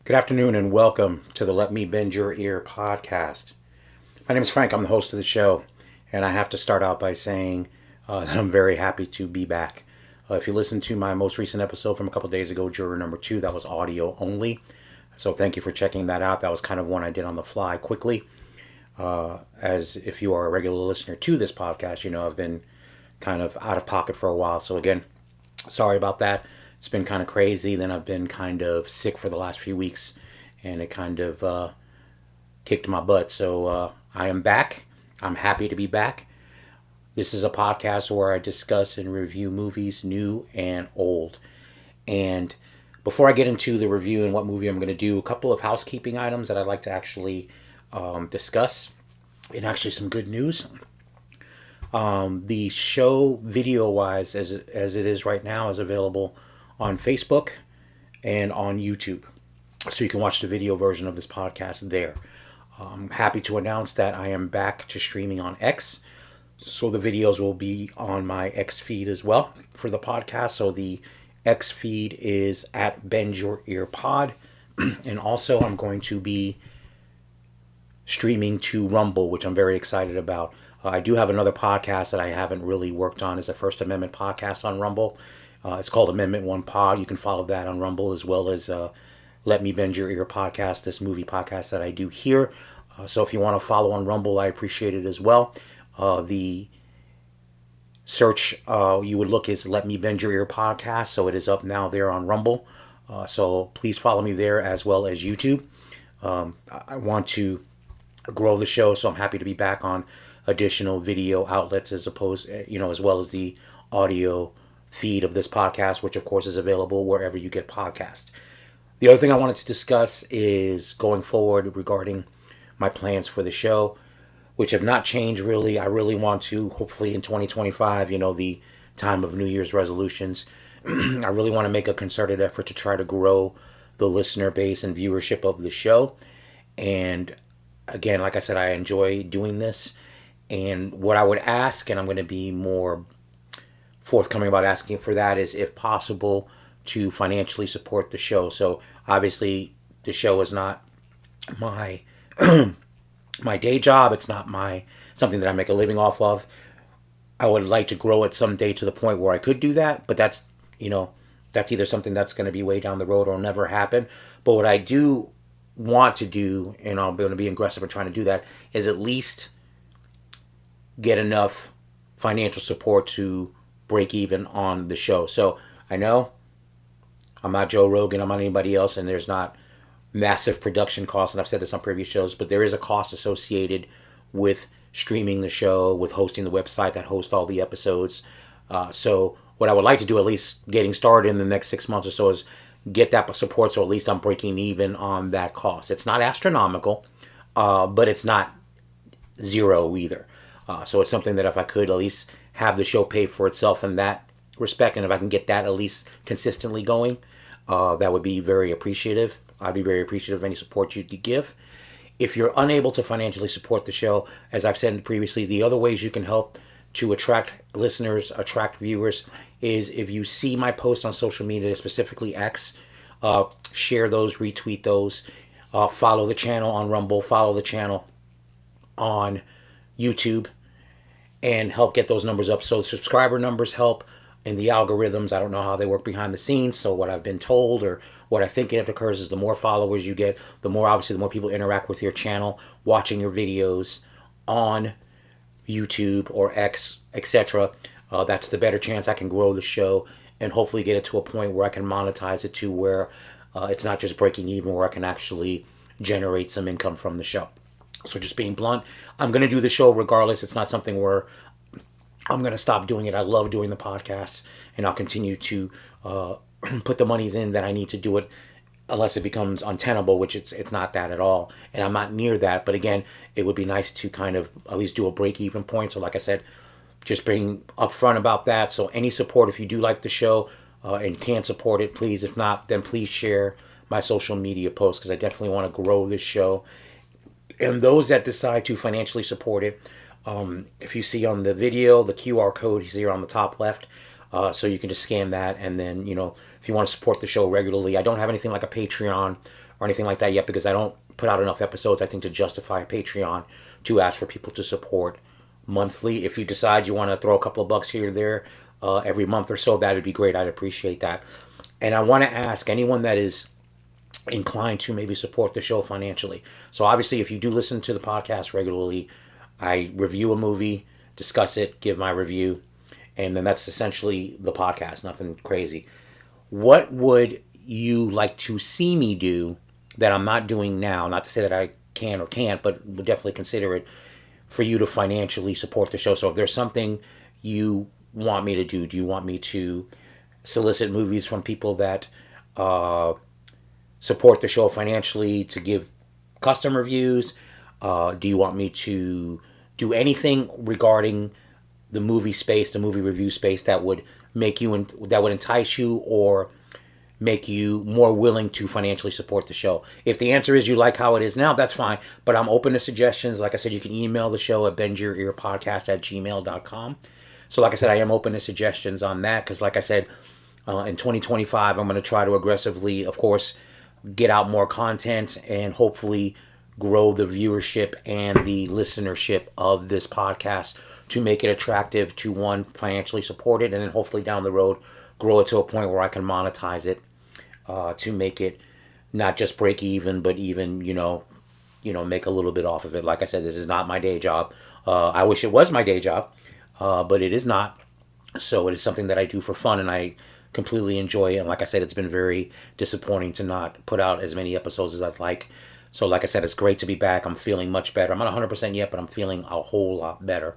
Good afternoon and welcome to the Let Me Bend Your Ear podcast. My name is Frank. I'm the host of the show, and I have to start out by saying that I'm very happy to be back. If you listened to my most recent episode from a couple days ago, Juror number 2, that was audio only. So thank you for checking that out. That was kind of one I did on the fly quickly. As if you are a regular listener to this podcast, you know I've been kind of out of pocket for a while. So again, sorry about that. It's been kind of crazy. Then I've been kind of sick for the last few weeks, and it kind of kicked my butt. So I am back. I'm happy to be back. This is a podcast where I discuss and review movies, new and old. And before I get into the review and what movie I'm going to do, a couple of housekeeping items that I'd like to actually discuss, and actually some good news. The show, video-wise, as it is right now, is available on Facebook and on YouTube. So you can watch the video version of this podcast there. I'm happy to announce that I am back to streaming on X. So the videos will be on my X feed as well for the podcast. So the X feed is at Bend Your Ear Pod. And also I'm going to be streaming to Rumble, which I'm very excited about. I do have another podcast that I haven't really worked on. It's a First Amendment podcast on Rumble. It's called Amendment 1 Pod. You can follow that on Rumble, as well as Let Me Bend Your Ear podcast, this movie podcast that I do here. So if you want to follow on Rumble, I appreciate it as well. The search you would look is Let Me Bend Your Ear podcast. So it is up now there on Rumble. So please follow me there as well as YouTube. I want to grow the show, so I'm happy to be back on additional video outlets as well as the audio feed of this podcast, which of course is available wherever you get podcasts. The other thing I wanted to discuss is going forward regarding my plans for the show, which have not changed really. I really want to, hopefully in 2025, the time of New Year's resolutions, I really want to make a concerted effort to try to grow the listener base and viewership of the show. And again, like I said, I enjoy doing this. And what I would ask, and I'm going to be more forthcoming about asking for that, is if possible to financially support the show. So obviously the show is not my my day job. It's not something that I make a living off of. I would like to grow it someday to the point where I could do that, but that's either something that's going to be way down the road or never happen. But what I do want to do, and I'm going to be aggressive in trying to do that, is at least get enough financial support to break even on the show. So I know I'm not Joe Rogan, I'm not anybody else, and there's not massive production costs, and I've said this on previous shows, but there is a cost associated with streaming the show, with hosting the website that hosts all the episodes. So what I would like to do, at least getting started in the next 6 months or so, is get that support, so at least I'm breaking even on that cost. It's not astronomical, but it's not zero either. So it's something that if I could at least have the show pay for itself in that respect, and if I can get that at least consistently going, that would be very appreciative. I'd be very appreciative of any support you could give. If you're unable to financially support the show, as I've said previously, the other ways you can help to attract listeners, attract viewers, is if you see my posts on social media, specifically X, share those, retweet those, follow the channel on Rumble, follow the channel on YouTube, and help get those numbers up. So subscriber numbers help in the algorithms. I don't know how they work behind the scenes. So what I've been told, or what I think it occurs, is the more followers you get, the more people interact with your channel, watching your videos on YouTube or X, etc. That's the better chance I can grow the show and hopefully get it to a point where I can monetize it to where it's not just breaking even, where I can actually generate some income from the show. So just being blunt, I'm going to do the show regardless. It's not something where I'm going to stop doing it. I love doing the podcast, and I'll continue to put the monies in that I need to do it, unless it becomes untenable, which it's not that at all. And I'm not near that. But again, it would be nice to kind of at least do a break-even point. So like I said, just being upfront about that. So any support, if you do like the show and can support it, please. If not, then please share my social media posts, because I definitely want to grow this show. And those that decide to financially support it, if you see on the video, the QR code is here on the top left. So you can just scan that, and then, if you want to support the show regularly, I don't have anything like a Patreon or anything like that yet, because I don't put out enough episodes, I think, to justify Patreon to ask for people to support monthly. If you decide you want to throw a couple of bucks here or there every month or so, that would be great. I'd appreciate that. And I want to ask anyone that is inclined to maybe support the show financially. So obviously, if you do listen to the podcast regularly, I review a movie, discuss it, give my review, and then that's essentially the podcast. Nothing crazy. What would you like to see me do that I'm not doing now? Not to say that I can or can't, but would definitely consider it for you to financially support the show. So if there's something you want me to do you want me to solicit movies from people that support the show financially to give custom reviews? Do you want me to do anything regarding the movie space, the movie review space, that would make you that would entice you or make you more willing to financially support the show? If the answer is you like how it is now, that's fine. But I'm open to suggestions. Like I said, you can email the show at bendyourearpodcast@gmail.com. So like I said, I am open to suggestions on that, because like I said, in 2025, I'm going to try to aggressively, of course, get out more content and hopefully grow the viewership and the listenership of this podcast to make it attractive to, one, financially support it, and then hopefully down the road grow it to a point where I can monetize it to make it not just break even, but even make a little bit off of it. Like I said, this is not my day job. I wish it was my day job, but it is not. So it is something that I do for fun, and I completely enjoy it. And like I said, it's been very disappointing to not put out as many episodes as I'd like. So like I said, it's great to be back. I'm feeling much better. I'm not 100% yet, but I'm feeling a whole lot better.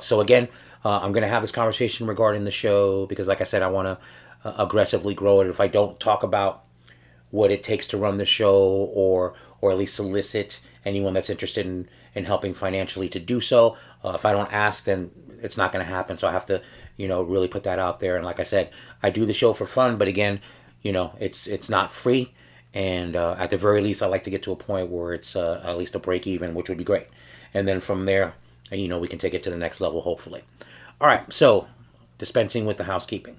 So again, I'm going to have this conversation regarding the show because, like I said, I want to aggressively grow it. If I don't talk about what it takes to run the show, or at least solicit anyone that's interested in helping financially to do so, if I don't ask, then it's not going to happen. So I have to, really put that out there. And like I said, I do the show for fun, but again, it's not free. And at the very least, I like to get to a point where it's at least a break even, which would be great. And then from there, we can take it to the next level, hopefully. All right, so dispensing with the housekeeping.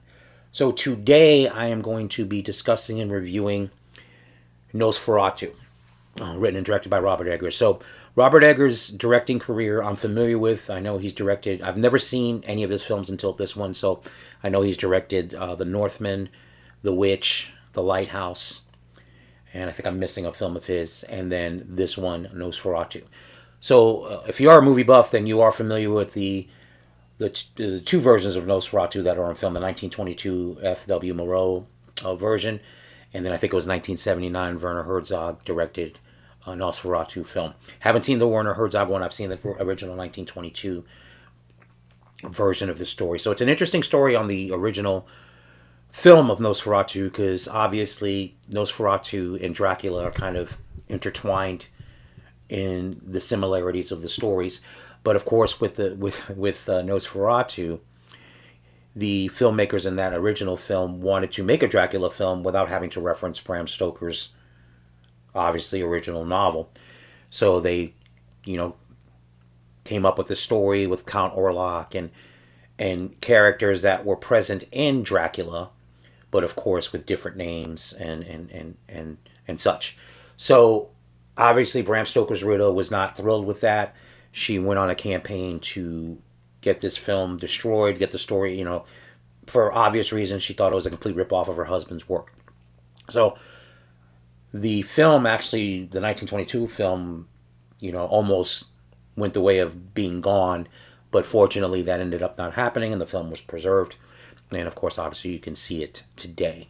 So today I am going to be discussing and reviewing Nosferatu, written and directed by Robert Eggers. So Robert Eggers' directing career I'm familiar with. I know he's directed, I've never seen any of his films until this one, so I know he's directed The Northman, The Witch, The Lighthouse, and I think I'm missing a film of his, and then this one, Nosferatu. So if you are a movie buff, then you are familiar with the two versions of Nosferatu that are on film, the 1922 F.W. Moreau version, and then I think it was 1979 Werner Herzog directed Nosferatu film. Haven't seen the Werner Herzog one. I've seen the original 1922 version of the story. So it's an interesting story on the original film of Nosferatu, because obviously Nosferatu and Dracula are kind of intertwined in the similarities of the stories. But of course, with Nosferatu, the filmmakers in that original film wanted to make a Dracula film without having to reference Bram Stoker's obviously original novel. So they, came up with the story with Count Orlok and characters that were present in Dracula, but of course with different names and such. So obviously Bram Stoker's widow was not thrilled with that. She went on a campaign to get this film destroyed, get the story, for obvious reasons. She thought it was a complete ripoff of her husband's work. So the film, actually, the 1922 film, almost went the way of being gone, but fortunately that ended up not happening and the film was preserved. And of course, obviously, you can see it today.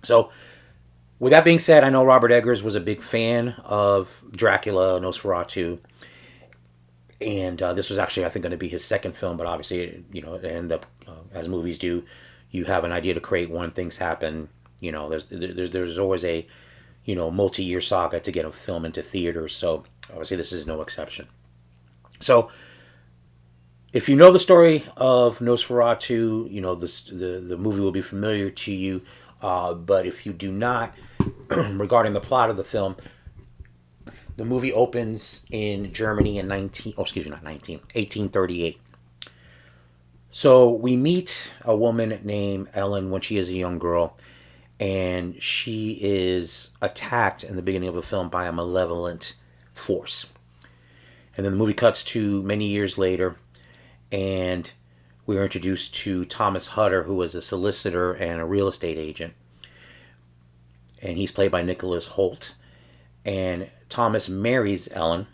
So with that being said, I know Robert Eggers was a big fan of Dracula, Nosferatu, and this was actually, I think, going to be his second film, but obviously, it ended up, as movies do, you have an idea to create one, things happen. There's always a, multi-year saga to get a film into theaters, so obviously this is no exception. So if you know the story of Nosferatu, the movie will be familiar to you, but if you do not, regarding the plot of the film, the movie opens in Germany in 1838. So we meet a woman named Ellen when she is a young girl, and she is attacked in the beginning of the film by a malevolent force. And then the movie cuts to many years later, and we are introduced to Thomas Hutter, who was a solicitor and a real estate agent. And he's played by Nicholas Hoult. And Thomas marries Ellen.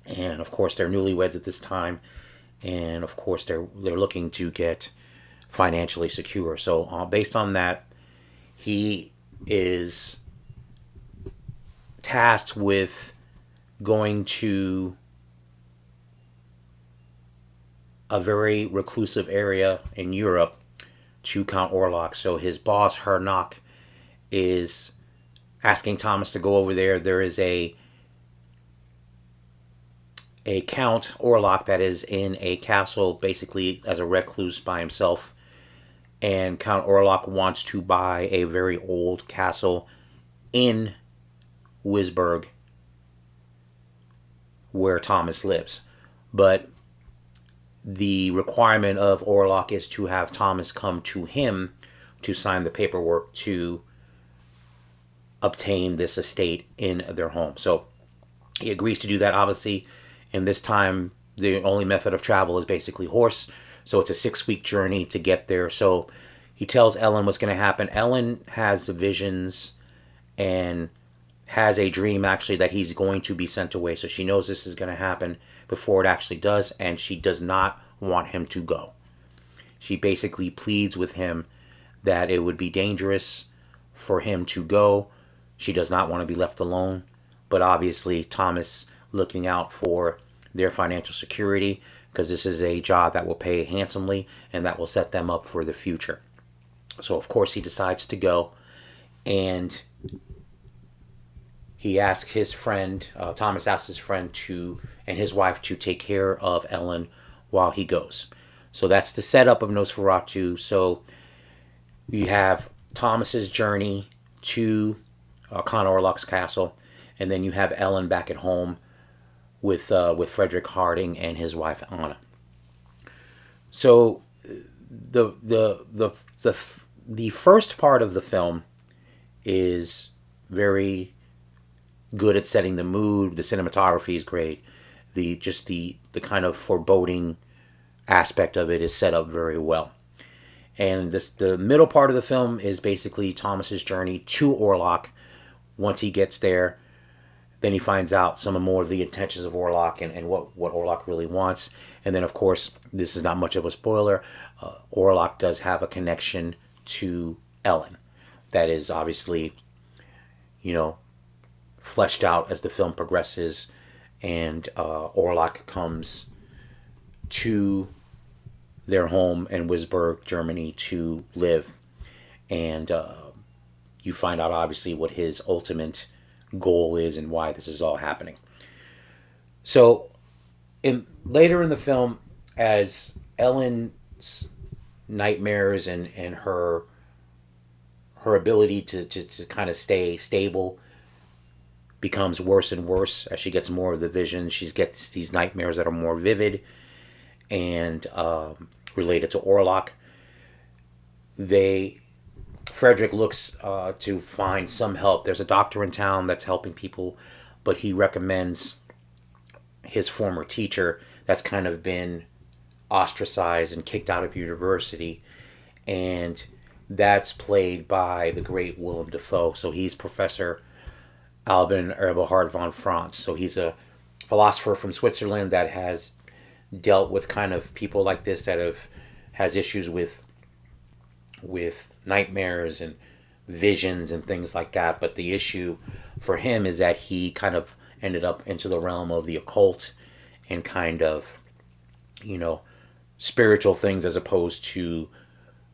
And of course, they're newlyweds at this time. And of course, they're looking to get financially secure. So based on that, he is tasked with going to a very reclusive area in Europe to Count Orlok. So his boss, Hernock, is asking Thomas to go over there. There is a Count Orlok that is in a castle, basically as a recluse by himself. And Count Orlok wants to buy a very old castle in Wisburg where Thomas lives. But the requirement of Orlok is to have Thomas come to him to sign the paperwork to obtain this estate in their home. So he agrees to do that, obviously. And this time, the only method of travel is basically horse. So it's a 6-week journey to get there. So he tells Ellen what's going to happen. Ellen has visions and has a dream, actually, that he's going to be sent away. So she knows this is going to happen before it actually does. And she does not want him to go. She basically pleads with him that it would be dangerous for him to go. She does not want to be left alone. But obviously, Thomas, looking out for their financial security, because this is a job that will pay handsomely and that will set them up for the future. So, of course, he decides to go, and he asks his friend, Thomas asks his friend and his wife to take care of Ellen while he goes. So that's the setup of Nosferatu. So you have Thomas's journey to Count Orlok's castle, and then you have Ellen back at home with Frederick Harding and his wife Anna. So the first part of the film is very good at setting the mood. The cinematography is great. The kind of foreboding aspect of it is set up very well. And the middle part of the film is basically Thomas's journey to Orlok. Once he gets there, then he finds out some more of the intentions of Orlok and what Orlok really wants. And then, of course, this is not much of a spoiler, Orlok does have a connection to Ellen. That is obviously, fleshed out as the film progresses, and Orlok comes to their home in Wisburg, Germany, to live. And you find out, obviously, what his ultimate goal is and why this is all happening. So, later in the film, as Ellen's nightmares and her ability to kind of stay stable becomes worse and worse as she gets more of the visions. She gets these nightmares that are more vivid and related to Orlok. Frederick looks to find some help. There's a doctor in town that's helping people, but he recommends his former teacher that's kind of been ostracized and kicked out of university, and that's played by the great Willem Dafoe. So he's Professor Albin Eberhard von Franz. So he's a philosopher from Switzerland that has dealt with kind of people like this that has issues with nightmares and visions and things like that. But the issue for him is that he kind of ended up into the realm of the occult and kind of, spiritual things as opposed to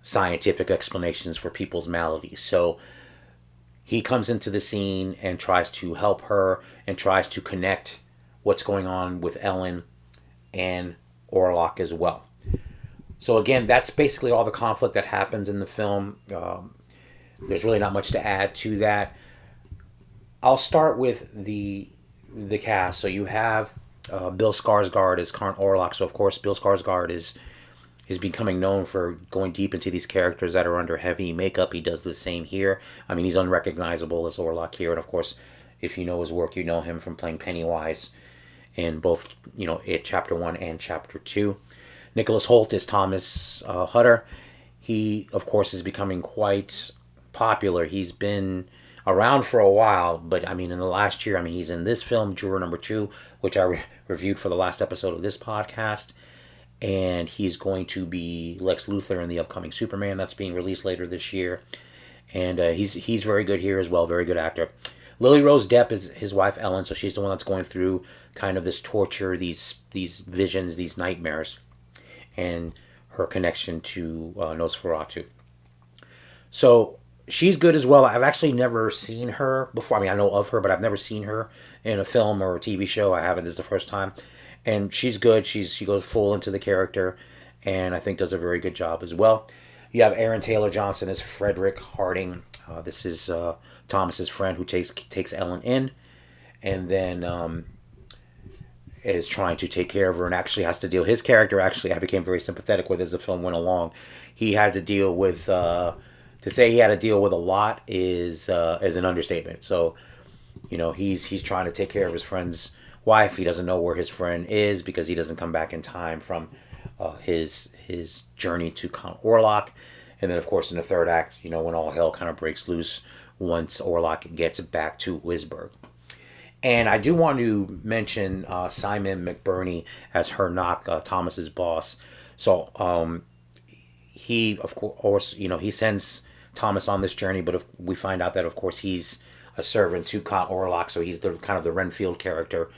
scientific explanations for people's maladies. So he comes into the scene and tries to help her and tries to connect what's going on with Ellen and Orlok as well. So again, that's basically all the conflict that happens in the film. There's really not much to add to that. I'll start with the cast. So you have Bill Skarsgård as Count Orlok. So of course, Bill Skarsgård is is becoming known for going deep into these characters that are under heavy makeup. He does the same here. I mean, he's unrecognizable as Orlok here, and of course, if you know his work, you know him from playing Pennywise in both, It Chapter 1 and Chapter 2. Nicholas Hoult is Thomas Hutter. He, of course, is becoming quite popular. He's been around for a while, but I mean, in the last year, I mean, he's in this film, Juror Number 2, which I reviewed for the last episode of this podcast. And he's going to be Lex Luthor in the upcoming Superman that's being released later this year. And he's very good here as well, very good actor. Lily Rose Depp is his wife Ellen, so she's the one that's going through kind of this torture, these visions, these nightmares, and her connection to Nosferatu. So she's good as well. I've actually never seen her before. I mean, I know of her, but I've never seen her in a film or a TV show. I haven't. This is the first time. And she's good. She goes full into the character, and I think does a very good job as well. You have Aaron Taylor Johnson as Frederick Harding. This is Thomas's friend who takes Ellen in, and then is trying to take care of her, and actually has to deal. His character, actually, I became very sympathetic with as the film went along. He had to deal with to say he had to deal with a lot is an understatement. So, he's trying to take care of his friend's wife. He doesn't know where his friend is because he doesn't come back in time from his journey to Count Orlok. And then, of course, in the third act, when all hell kind of breaks loose once Orlok gets back to Wisburg. And I do want to mention Simon McBurney as Hernock, Thomas's boss. So he, of course, he sends Thomas on this journey, but we find out that, of course, he's a servant to Count Orlok, so he's the kind of the Renfield character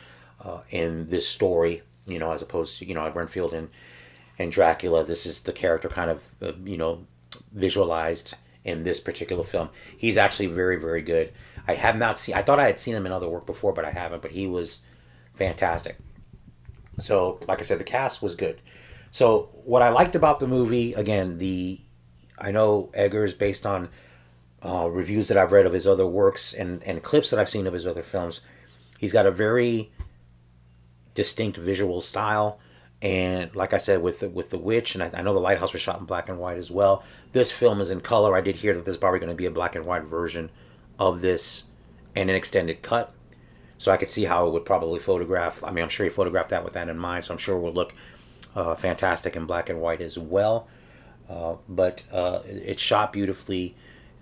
in this story, as opposed to, Renfield and Dracula. This is the character kind of, visualized in this particular film. He's actually very, very good. I have not seen, I thought I had seen him in other work before, but I haven't, but he was fantastic. So, like I said, the cast was good. So, what I liked about the movie, again, I know Eggers, based on reviews that I've read of his other works and clips that I've seen of his other films, he's got a very distinct visual style. And like I said, with the Witch, and I know The Lighthouse was shot in black and white as well. This film is in color. I did hear that there's probably going to be a black and white version of this and an extended cut. So I could see how it would probably photograph. I mean, I'm sure he photographed that with that in mind. So I'm sure it will look fantastic in black and white as well. But it's shot beautifully.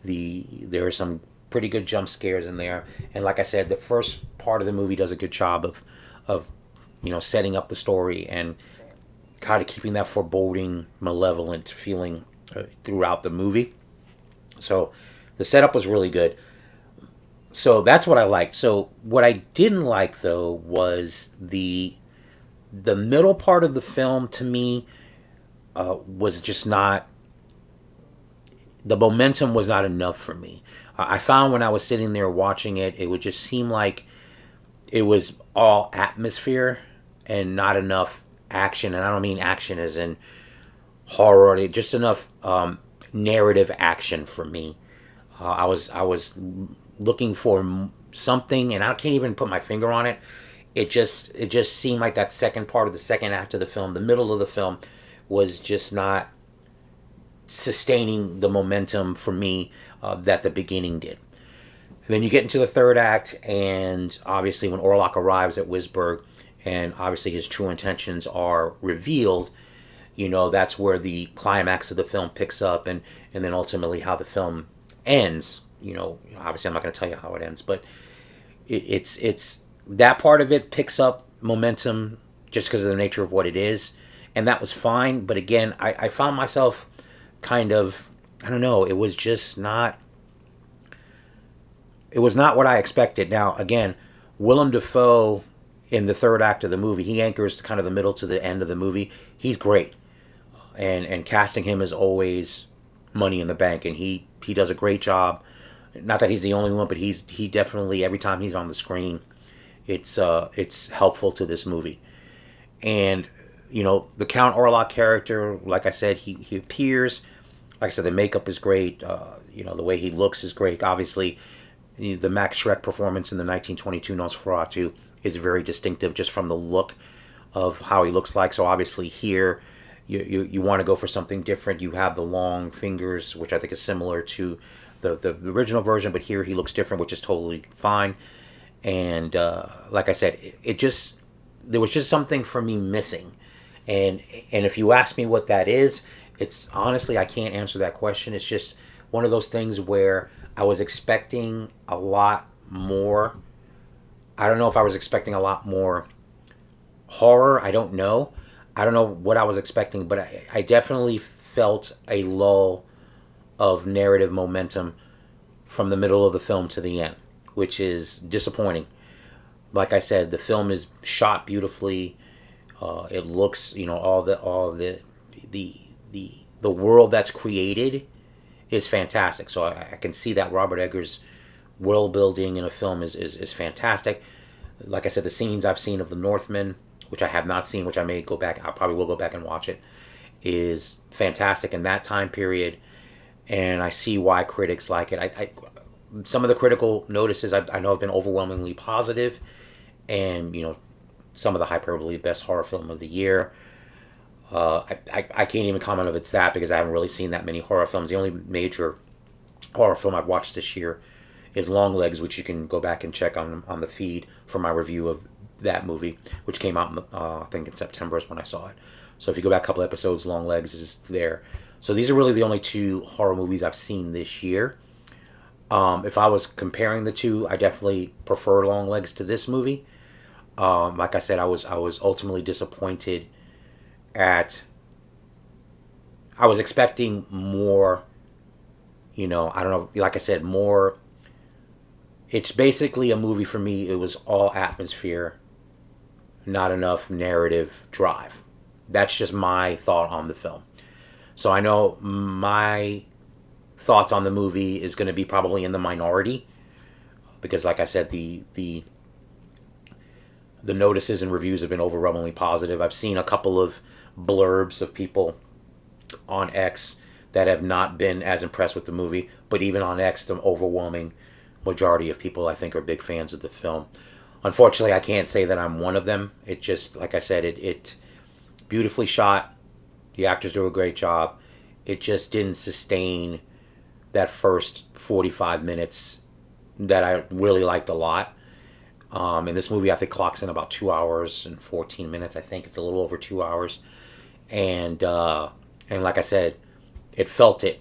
There are some pretty good jump scares in there. And like I said, the first part of the movie does a good job of setting up the story and kind of keeping that foreboding, malevolent feeling throughout the movie. So the setup was really good. So that's what I liked. So what I didn't like, though, was the middle part of the film. To me, was just not, the momentum was not enough for me. I found when I was sitting there watching it, it would just seem like it was all atmosphere and not enough action. And I don't mean action as in horror, just enough narrative action for me. I was looking for something, and I can't even put my finger on it. It just seemed like that second part of the second act of the film, the middle of the film, was just not sustaining the momentum for me that the beginning did. And then you get into the third act, and obviously when Orlok arrives at Wisburg, and obviously his true intentions are revealed, that's where the climax of the film picks up, and then ultimately how the film ends. Obviously I'm not going to tell you how it ends, but it's that part of it picks up momentum just because of the nature of what it is, and that was fine. But again, I found myself kind of, I don't know, it was not what I expected. Now, again, Willem Dafoe in the third act of the movie, he anchors kind of the middle to the end of the movie. He's great. And casting him is always money in the bank, and he does a great job. Not that he's the only one, but he definitely, every time he's on the screen, it's helpful to this movie. And the Count Orlok character, like I said, he appears. Like I said, the makeup is great. The way he looks is great. Obviously, the Max Schreck performance in the 1922 Nosferatu is very distinctive just from the look of how he looks like. So obviously here, you want to go for something different. You have the long fingers, which I think is similar to the original version, but here he looks different, which is totally fine. And like I said, it just there was just something for me missing. And if you ask me what that is, it's honestly I can't answer that question. It's just one of those things where I was expecting a lot more. I don't know if I was expecting a lot more horror. I don't know. I don't know what I was expecting, but I definitely felt a lull of narrative momentum from the middle of the film to the end, which is disappointing. Like I said, the film is shot beautifully. It looks, the world that's created is fantastic. So I can see that Robert Eggers' world building in a film is fantastic. Like I said, the scenes I've seen of the Northman, which I have not seen, which I may go back, I probably will go back and watch it, is fantastic in that time period. And I see why critics like it. Some of the critical notices I know have been overwhelmingly positive, and some of the hyperbole best horror film of the year. I can't even comment if it's that because I haven't really seen that many horror films. The only major horror film I've watched this year is Longlegs, which you can go back and check on the feed for my review of that movie, which came out I think in September is when I saw it. So if you go back a couple episodes, Longlegs is there. So these are really the only two horror movies I've seen this year. If I was comparing the two, I definitely prefer Longlegs to this movie. Like I said, I was ultimately disappointed at. I was expecting more. I don't know. Like I said, more. It's basically a movie for me. It was all atmosphere, not enough narrative drive. That's just my thought on the film. So I know my thoughts on the movie is going to be probably in the minority because, like I said, the notices and reviews have been overwhelmingly positive. I've seen a couple of blurbs of people on X that have not been as impressed with the movie, but even on X, the overwhelming majority of people I think are big fans of the film. Unfortunately, I can't say that I'm one of them. It just, like I said, it beautifully shot. The actors do a great job. It just didn't sustain that first 45 minutes that I really liked a lot. And this movie, I think, clocks in about 2 hours and 14 minutes. I think it's a little over 2 hours. And like I said, it felt it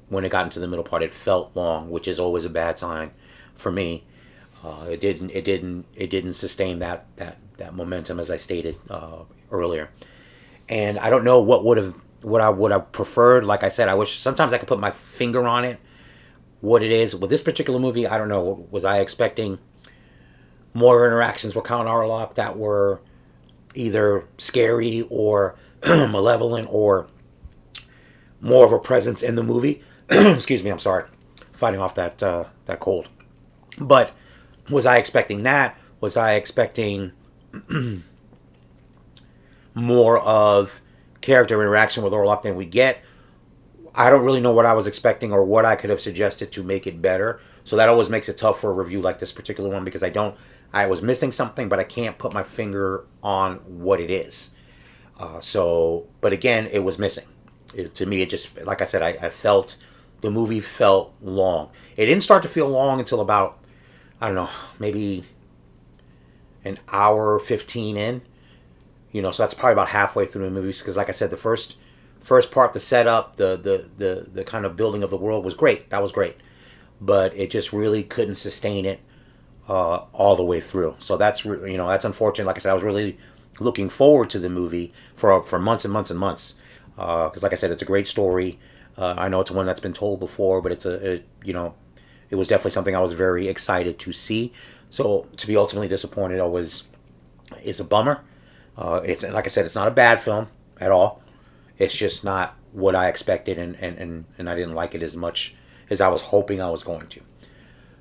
when it got into the middle part. It felt long, which is always a bad sign for me. It didn't sustain that momentum as I stated earlier. And I don't know what I would have preferred. Like I said, I wish sometimes I could put my finger on it. What it is with this particular movie, I don't know. Was I expecting more interactions with Count Orlok that were either scary or malevolent or more of a presence in the movie? Excuse me, I'm sorry, fighting off that cold. But was I expecting that? Was I expecting more of character interaction with Orlok than we get? I don't really know what I was expecting or what I could have suggested to make it better. So that always makes it tough for a review like this particular one because I was missing something, but I can't put my finger on what it is. But again, it was missing. To me, it just, like I said, I felt the movie felt long. It didn't start to feel long until about, I don't know, maybe an hour 15 in. So that's probably about halfway through the movie because, like I said, the first part, the setup, the kind of building of the world was great. That was great, but it just really couldn't sustain it all the way through. So that's that's unfortunate. Like I said, I was really looking forward to the movie for months and months and months because, like I said, it's a great story. I know it's one that's been told before, but it was definitely something I was very excited to see. So to be ultimately disappointed is a bummer. It's, like I said, it's not a bad film at all. It's just not what I expected, and I didn't like it as much as I was hoping I was going to.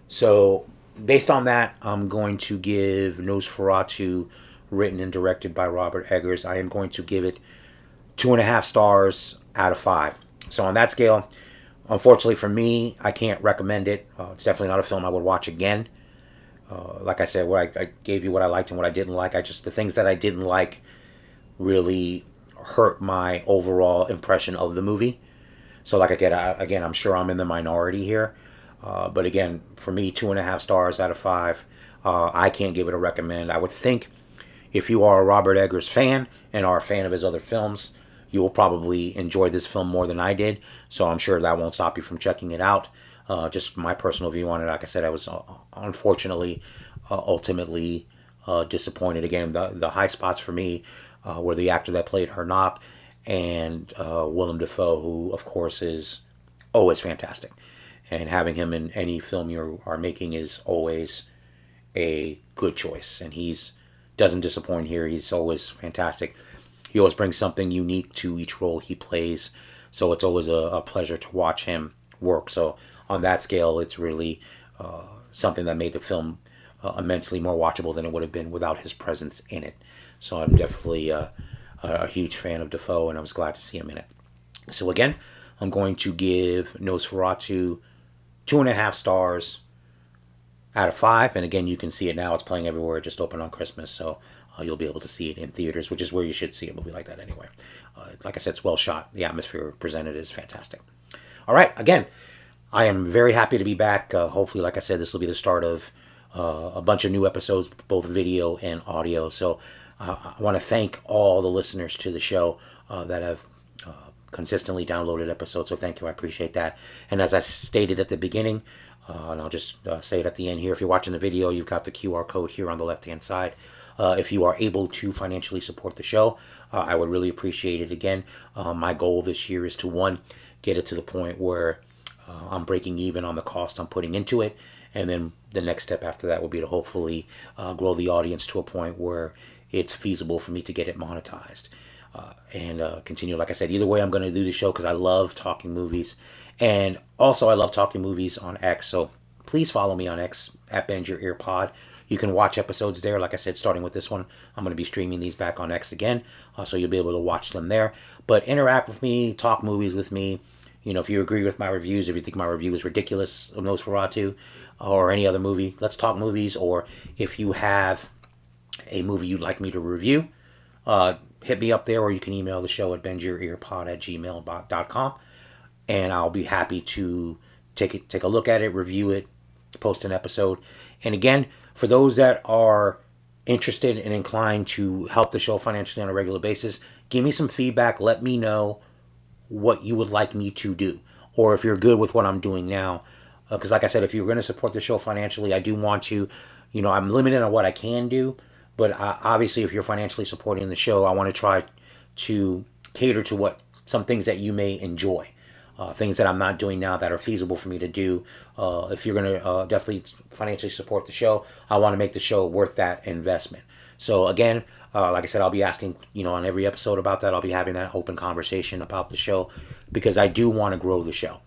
So based on that, I'm going to give Nosferatu, written and directed by Robert Eggers, I am going to give it 2.5 stars out of 5. So on that scale, unfortunately for me, I can't recommend it. It's definitely not a film I would watch again. Like I said, I gave you what I liked and what I didn't like. The things that I didn't like really hurt my overall impression of the movie. So like again, I'm sure I'm in the minority here. But again, for me, 2.5 stars out of 5. I can't give it a recommend. I would think if you are a Robert Eggers fan and are a fan of his other films, you will probably enjoy this film more than I did. So I'm sure that won't stop you from checking it out. Just my personal view on it. Like I said, I was unfortunately, ultimately disappointed. Again, the high spots for me were the actor that played Hernock and Willem Dafoe, who of course is always fantastic. And having him in any film you are making is always a good choice. And he's doesn't disappoint here. He's always fantastic. He always brings something unique to each role he plays. So it's always a pleasure to watch him work. So on that scale, it's really something that made the film immensely more watchable than it would have been without his presence in it. So I'm definitely a huge fan of Dafoe, and I was glad to see him in it. So again, I'm going to give Nosferatu 2.5 stars out of 5. And again, you can see it now. It's playing everywhere. It just opened on Christmas, so you'll be able to see it in theaters, which is where you should see a movie like that anyway. Like I said, it's well shot. The atmosphere presented is fantastic. All right, again, I am very happy to be back. Hopefully, like I said, this will be the start of a bunch of new episodes, both video and audio. So I want to thank all the listeners to the show that have consistently downloaded episodes. So thank you. I appreciate that. And as I stated at the beginning, and I'll just say it at the end here, if you're watching the video, you've got the QR code here on the left-hand side. If you are able to financially support the show, I would really appreciate it. Again, my goal this year is to, one, get it to the point where I'm breaking even on the cost I'm putting into it. And then the next step after that will be to hopefully grow the audience to a point where it's feasible for me to get it monetized. And continue, like I said, either way I'm going to do the show because I love talking movies. And also I love talking movies on X. So please follow me on X at Bend Your Ear Pod. You can watch episodes there. Like I said, starting with this one, I'm going to be streaming these back on X again. So you'll be able to watch them there. But interact with me, talk movies with me. You know, if you agree with my reviews, if you think my review is ridiculous of Nosferatu or any other movie, let's talk movies. Or if you have a movie you'd like me to review, hit me up there, or you can email the show at bendyourearpod@gmail.com, and I'll be happy to take a look at it, review it, post an episode. And again, for those that are interested and inclined to help the show financially on a regular basis, give me some feedback. Let me know what you would like me to do, or if you're good with what I'm doing now. Because like I said, if you're going to support the show financially, I do want to, I'm limited on what I can do. But obviously, if you're financially supporting the show, I want to try to cater to some things that you may enjoy. Things that I'm not doing now that are feasible for me to do. If you're going to definitely financially support the show, I want to make the show worth that investment. So again, like I said, I'll be asking, on every episode about that. I'll be having that open conversation about the show because I do want to grow the show.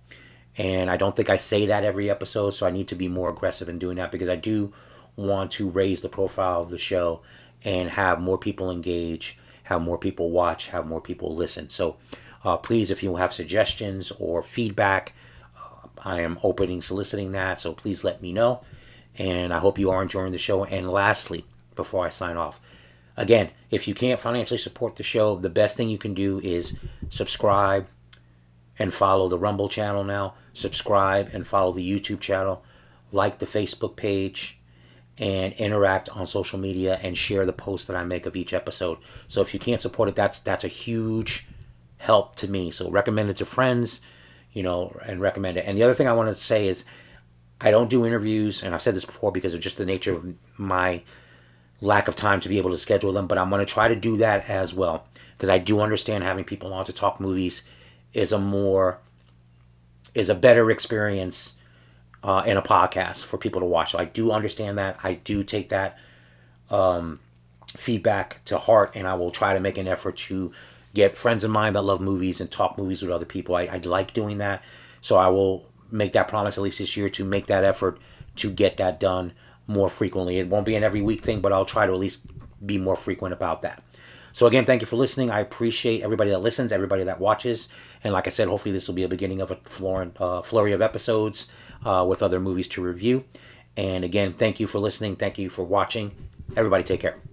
And I don't think I say that every episode, so I need to be more aggressive in doing that because I do want to raise the profile of the show and have more people engage, have more people watch, have more people listen. So please, if you have suggestions or feedback, I am soliciting that. So please let me know. And I hope you are enjoying the show. And lastly, before I sign off, again, if you can't financially support the show, the best thing you can do is subscribe and follow the Rumble channel now. Subscribe and follow the YouTube channel. Like the Facebook page. And interact on social media and share the posts that I make of each episode. So if you can't support it, that's a huge help to me. So recommend it to friends, and recommend it. And the other thing I want to say is I don't do interviews, and I've said this before because of just the nature of my lack of time to be able to schedule them, but I'm going to try to do that as well because I do understand having people on to talk movies is a better experience in a podcast for people to watch. So I do understand that. I do take that feedback to heart, and I will try to make an effort to get friends of mine that love movies and talk movies with other people. I like doing that. So I will make that promise at least this year to make that effort to get that done more frequently. It won't be an every week thing, but I'll try to at least be more frequent about that. So again, thank you for listening. I appreciate everybody that listens, everybody that watches. And like I said, hopefully this will be a beginning of a flurry of episodes with other movies to review. And again, thank you for listening. Thank you for watching. Everybody take care.